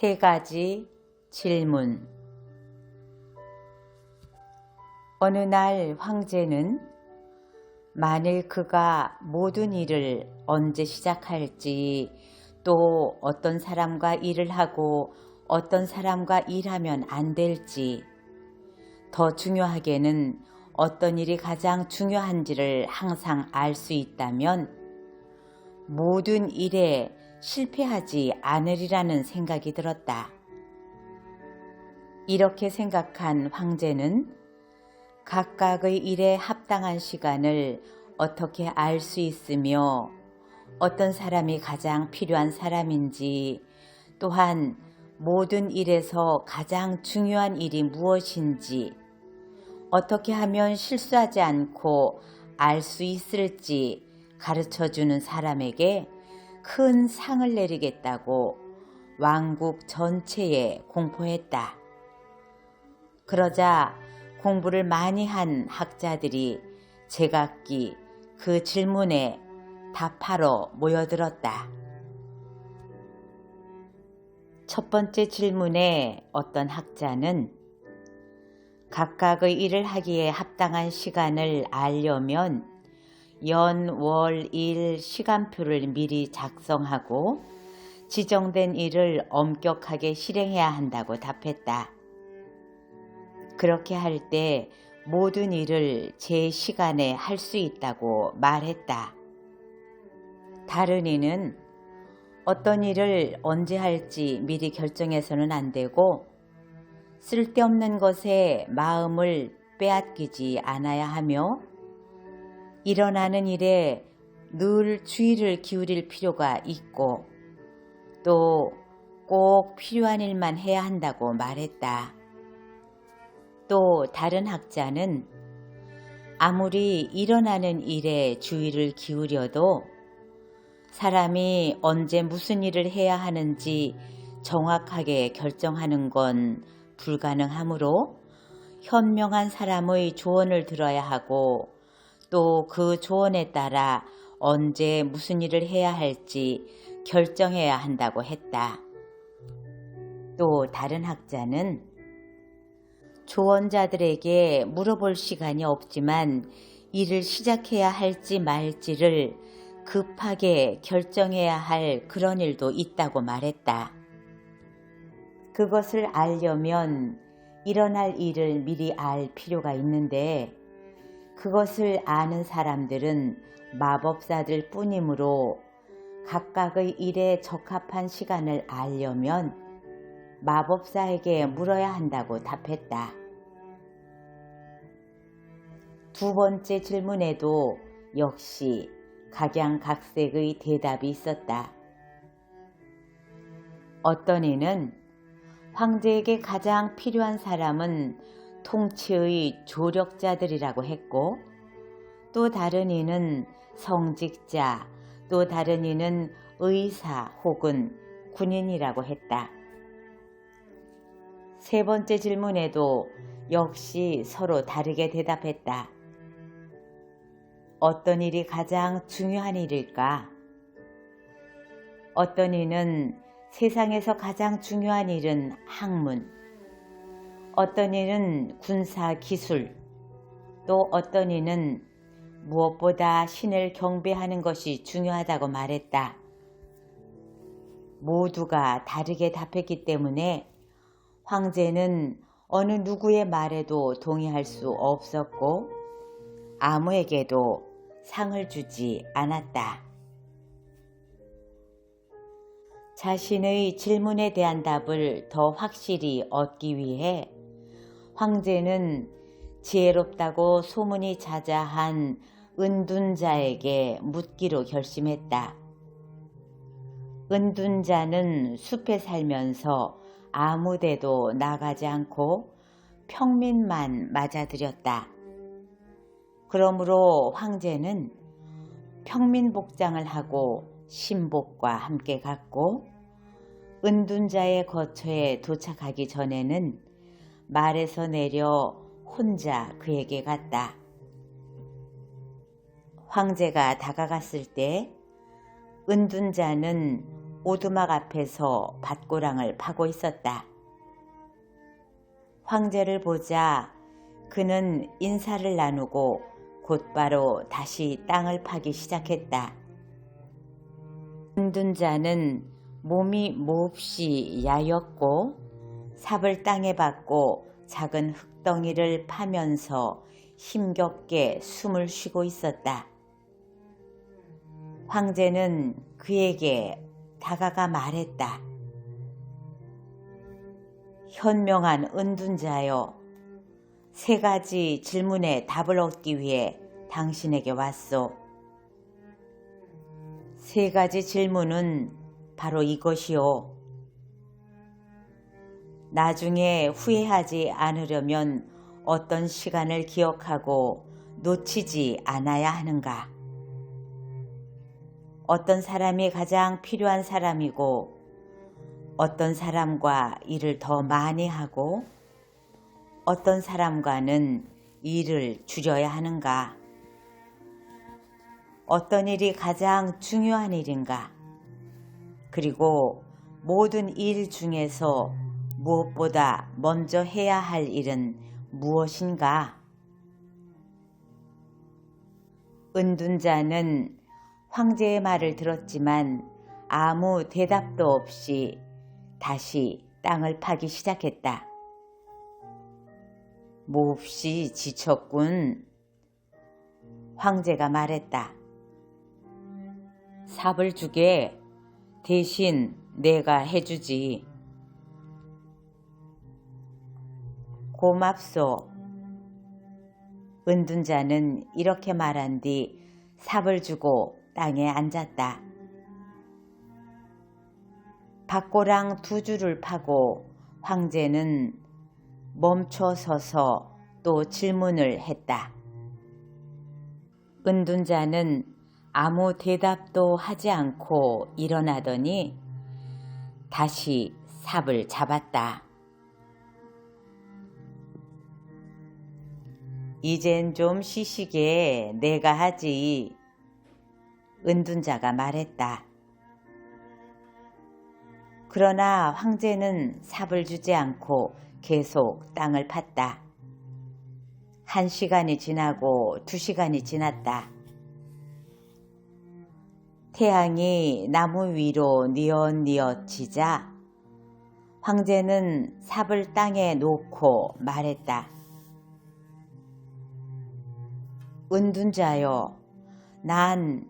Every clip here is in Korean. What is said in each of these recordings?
3가지 질문. 어느 날 황제는 만일 그가 모든 일을 언제 시작할지, 또 어떤 사람과 일을 하고 어떤 사람과 일하면 안 될지, 더 중요하게는 어떤 일이 가장 중요한지를 항상 알 수 있다면 모든 일에 실패하지 않으리라는 생각이 들었다. 이렇게 생각한 황제는 각각의 일에 합당한 시간을 어떻게 알 수 있으며 어떤 사람이 가장 필요한 사람인지, 또한 모든 일에서 가장 중요한 일이 무엇인지, 어떻게 하면 실수하지 않고 알 수 있을지 가르쳐주는 사람에게 큰 상을 내리겠다고 왕국 전체에 공포했다. 그러자 공부를 많이 한 학자들이 제각기 그 질문에 답하러 모여들었다. 첫 번째 질문에 어떤 학자는 각각의 일을 하기에 합당한 시간을 알려면 연, 월, 일 시간표를 미리 작성하고 지정된 일을 엄격하게 실행해야 한다고 답했다. 그렇게 할 때 모든 일을 제 시간에 할 수 있다고 말했다. 다른 이는 어떤 일을 언제 할지 미리 결정해서는 안 되고 쓸데없는 것에 마음을 빼앗기지 않아야 하며 일어나는 일에 늘 주의를 기울일 필요가 있고 또 꼭 필요한 일만 해야 한다고 말했다. 또 다른 학자는 아무리 일어나는 일에 주의를 기울여도 사람이 언제 무슨 일을 해야 하는지 정확하게 결정하는 건 불가능하므로 현명한 사람의 조언을 들어야 하고 또 그 조언에 따라 언제 무슨 일을 해야 할지 결정해야 한다고 했다. 또 다른 학자는 조언자들에게 물어볼 시간이 없지만 일을 시작해야 할지 말지를 급하게 결정해야 할 그런 일도 있다고 말했다. 그것을 알려면 일어날 일을 미리 알 필요가 있는데 그것을 아는 사람들은 마법사들 뿐이므로 각각의 일에 적합한 시간을 알려면 마법사에게 물어야 한다고 답했다. 두 번째 질문에도 역시 각양각색의 대답이 있었다. 어떤 이는 황제에게 가장 필요한 사람은 통치의 조력자들이라고 했고 또 다른 이는 성직자, 또 다른 이는 의사 혹은 군인이라고 했다. 세 번째 질문에도 역시 서로 다르게 대답했다. 어떤 일이 가장 중요한 일일까? 어떤 이는 세상에서 가장 중요한 일은 학문, 어떤 이는 군사 기술, 또 어떤 이는 무엇보다 신을 경배하는 것이 중요하다고 말했다. 모두가 다르게 답했기 때문에 황제는 어느 누구의 말에도 동의할 수 없었고 아무에게도 상을 주지 않았다. 자신의 질문에 대한 답을 더 확실히 얻기 위해 황제는 지혜롭다고 소문이 자자한 은둔자에게 묻기로 결심했다. 은둔자는 숲에 살면서 아무데도 나가지 않고 평민만 맞아들였다. 그러므로 황제는 평민복장을 하고 신복과 함께 갔고 은둔자의 거처에 도착하기 전에는 말에서 내려 혼자 그에게 갔다. 황제가 다가갔을 때 은둔자는 오두막 앞에서 밭고랑을 파고 있었다. 황제를 보자 그는 인사를 나누고 곧바로 다시 땅을 파기 시작했다. 은둔자는 몸이 몹시 야였고 삽을 땅에 박고 작은 흙덩이를 파면서 힘겹게 숨을 쉬고 있었다. 황제는 그에게 다가가 말했다. 현명한 은둔자여, 3가지 질문에 답을 얻기 위해 당신에게 왔소. 3가지 질문은 바로 이것이오. 나중에 후회하지 않으려면 어떤 시간을 기억하고 놓치지 않아야 하는가? 어떤 사람이 가장 필요한 사람이고 어떤 사람과 일을 더 많이 하고 어떤 사람과는 일을 줄여야 하는가? 어떤 일이 가장 중요한 일인가? 그리고 모든 일 중에서 무엇보다 먼저 해야 할 일은 무엇인가? 은둔자는 황제의 말을 들었지만 아무 대답도 없이 다시 땅을 파기 시작했다. 몹시 지쳤군. 황제가 말했다. 삽을 주게. 대신 내가 해주지. 고맙소. 은둔자는 이렇게 말한 뒤 삽을 주고 땅에 앉았다. 밭고랑 2줄을 파고 황제는 멈춰 서서 또 질문을 했다. 은둔자는 아무 대답도 하지 않고 일어나더니 다시 삽을 잡았다. 이젠 좀 쉬시게 내가 하지. 은둔자가 말했다. 그러나 황제는 삽을 주지 않고 계속 땅을 팠다. 1시간이 지나고 2시간이 지났다. 태양이 나무 위로 뉘엿뉘엿 지자 황제는 삽을 땅에 놓고 말했다. 은둔자여, 난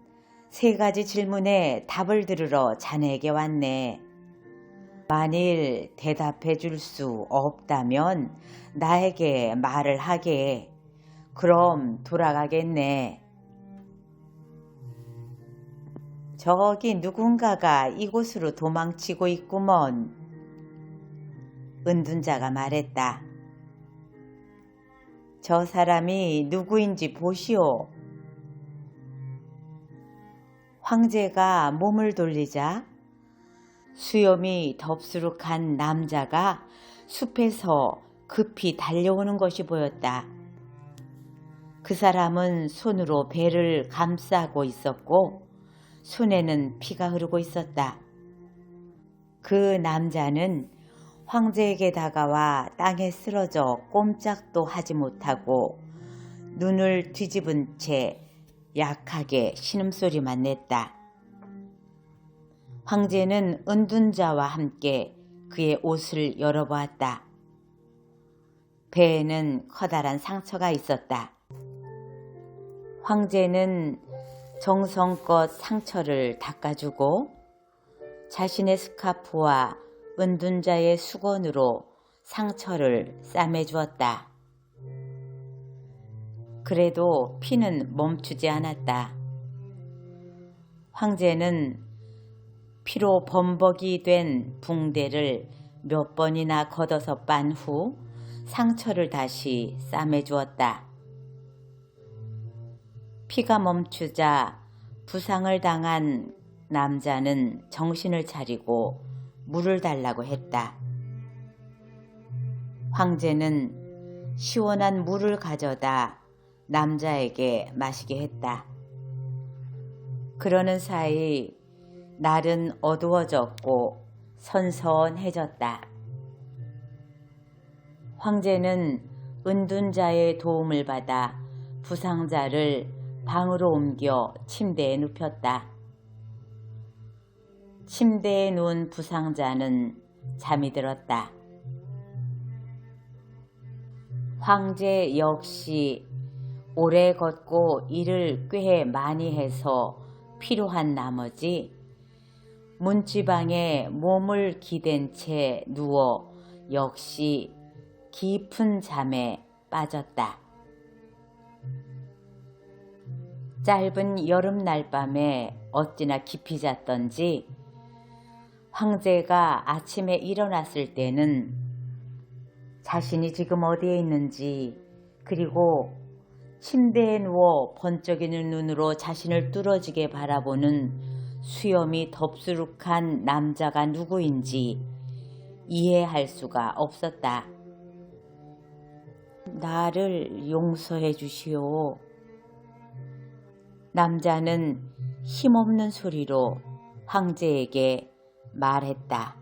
3가지 질문에 답을 들으러 자네에게 왔네. 만일 대답해 줄 수 없다면 나에게 말을 하게. 그럼 돌아가겠네. 저기 누군가가 이곳으로 도망치고 있구먼. 은둔자가 말했다. 저 사람이 누구인지 보시오. 황제가 몸을 돌리자 수염이 덥수룩한 남자가 숲에서 급히 달려오는 것이 보였다. 그 사람은 손으로 배를 감싸고 있었고 손에는 피가 흐르고 있었다. 그 남자는 황제에게 다가와 땅에 쓰러져 꼼짝도 하지 못하고 눈을 뒤집은 채 약하게 신음소리만 냈다. 황제는 은둔자와 함께 그의 옷을 열어보았다. 배에는 커다란 상처가 있었다. 황제는 정성껏 상처를 닦아주고 자신의 스카프와 은둔자의 수건으로 상처를 싸매주었다. 그래도 피는 멈추지 않았다. 황제는 피로 범벅이 된 붕대를 몇 번이나 걷어서 빤 후 상처를 다시 싸매주었다. 피가 멈추자 부상을 당한 남자는 정신을 차리고 물을 달라고 했다. 황제는 시원한 물을 가져다 남자에게 마시게 했다. 그러는 사이 날은 어두워졌고 선선해졌다. 황제는 은둔자의 도움을 받아 부상자를 방으로 옮겨 침대에 눕혔다. 침대에 누운 부상자는 잠이 들었다. 황제 역시 오래 걷고 일을 꽤 많이 해서 피로한 나머지 문지방에 몸을 기댄 채 누워 역시 깊은 잠에 빠졌다. 짧은 여름 날밤에 어찌나 깊이 잤던지 황제가 아침에 일어났을 때는 자신이 지금 어디에 있는지, 그리고 침대에 누워 번쩍이는 눈으로 자신을 뚫어지게 바라보는 수염이 덥수룩한 남자가 누구인지 이해할 수가 없었다. 나를 용서해 주시오. 남자는 힘없는 소리로 황제에게 말했다.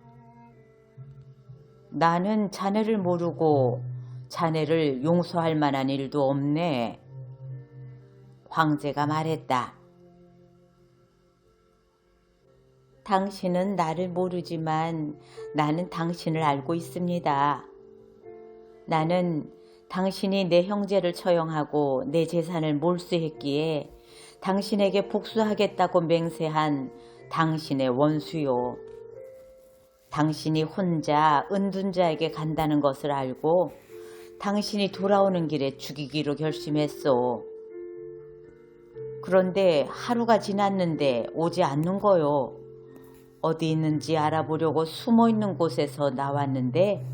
나는 자네를 모르고 자네를 용서할 만한 일도 없네. 황제가 말했다. 당신은 나를 모르지만 나는 당신을 알고 있습니다. 나는 당신이 내 형제를 처형하고 내 재산을 몰수했기에 당신에게 복수하겠다고 맹세한 당신의 원수요. 당신이 혼자 은둔자에게 간다는 것을 알고 당신이 돌아오는 길에 죽이기로 결심했소. 그런데 하루가 지났는데 오지 않는 거요. 어디 있는지 알아보려고 숨어 있는 곳에서 나왔는데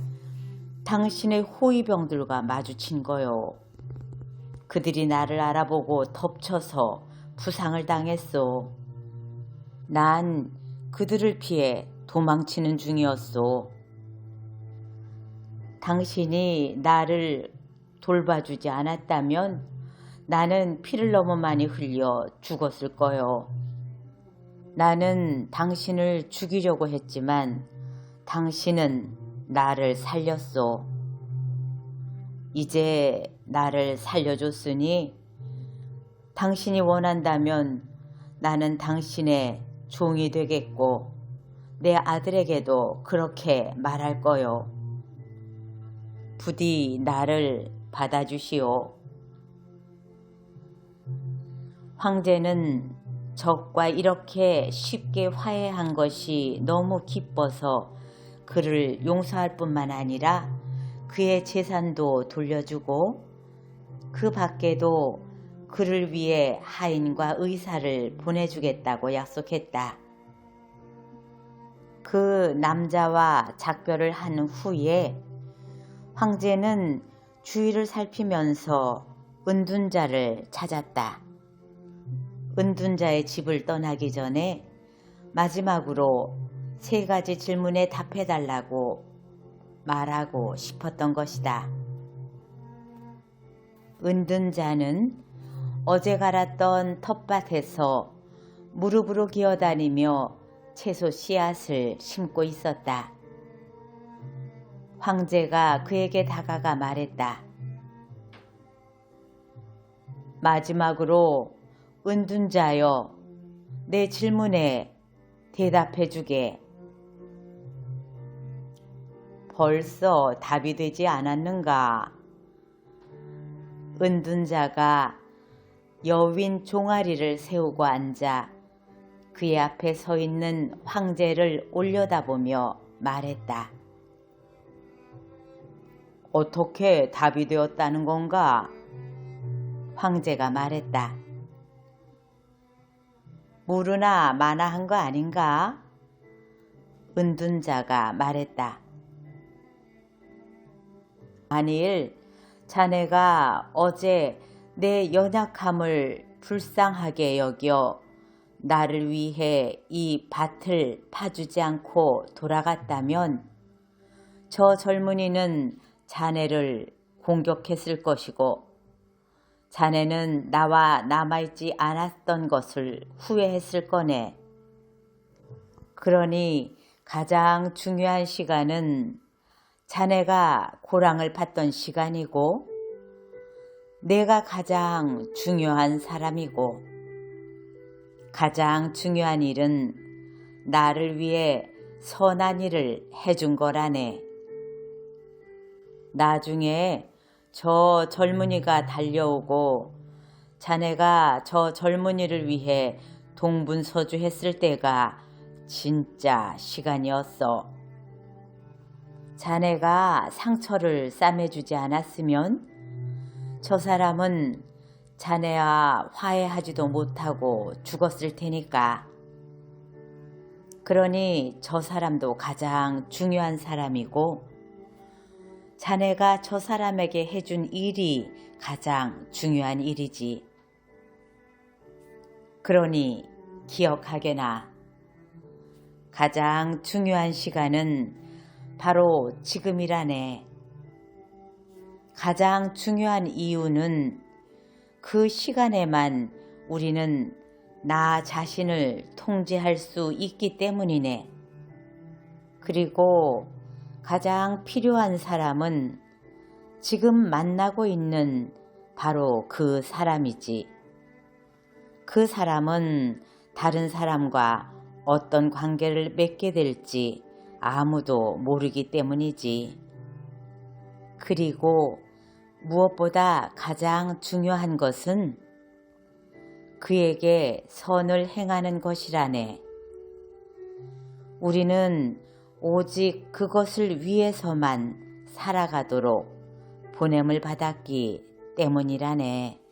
당신의 호위병들과 마주친 거요. 그들이 나를 알아보고 덮쳐서 부상을 당했소. 난 그들을 피해 도망치는 중이었소. 당신이 나를 돌봐주지 않았다면 나는 피를 너무 많이 흘려 죽었을 거요. 나는 당신을 죽이려고 했지만 당신은 나를 살렸소. 이제 나를 살려줬으니 당신이 원한다면 나는 당신의 종이 되겠고 내 아들에게도 그렇게 말할 거요. 부디 나를 받아주시오. 황제는 적과 이렇게 쉽게 화해한 것이 너무 기뻐서 그를 용서할 뿐만 아니라 그의 재산도 돌려주고 그 밖에도 그를 위해 하인과 의사를 보내주겠다고 약속했다. 그 남자와 작별을 한 후에 황제는 주위를 살피면서 은둔자를 찾았다. 은둔자의 집을 떠나기 전에 마지막으로 3가지 질문에 답해달라고 말하고 싶었던 것이다. 은둔자는 어제 갈았던 텃밭에서 무릎으로 기어다니며 채소 씨앗을 심고 있었다. 황제가 그에게 다가가 말했다. 마지막으로 은둔자여, 내 질문에 대답해주게. 벌써 답이 되지 않았는가? 은둔자가 여윈 종아리를 세우고 앉아 그의 앞에 서 있는 황제를 올려다보며 말했다. 어떻게 답이 되었다는 건가? 황제가 말했다. 무르나 마나한 거 아닌가? 은둔자가 말했다. 만일 자네가 어제 내 연약함을 불쌍하게 여겨 나를 위해 이 밭을 파주지 않고 돌아갔다면 저 젊은이는 자네를 공격했을 것이고 자네는 나와 남아있지 않았던 것을 후회했을 거네. 그러니 가장 중요한 시간은 자네가 고랑을 받던 시간이고 내가 가장 중요한 사람이고 가장 중요한 일은 나를 위해 선한 일을 해준 거라네. 나중에 저 젊은이가 달려오고 자네가 저 젊은이를 위해 동분서주했을 때가 진짜 시간이었어. 자네가 상처를 싸매주지 않았으면 저 사람은 자네와 화해하지도 못하고 죽었을 테니까. 그러니 저 사람도 가장 중요한 사람이고 자네가 저 사람에게 해준 일이 가장 중요한 일이지. 그러니 기억하게나. 가장 중요한 시간은 바로 지금이라네. 가장 중요한 이유는 그 시간에만 우리는 나 자신을 통제할 수 있기 때문이네. 그리고 가장 필요한 사람은 지금 만나고 있는 바로 그 사람이지. 그 사람은 다른 사람과 어떤 관계를 맺게 될지 아무도 모르기 때문이지. 그리고 무엇보다 가장 중요한 것은 그에게 선을 행하는 것이라네. 우리는 오직 그것을 위해서만 살아가도록 보냄을 받았기 때문이라네.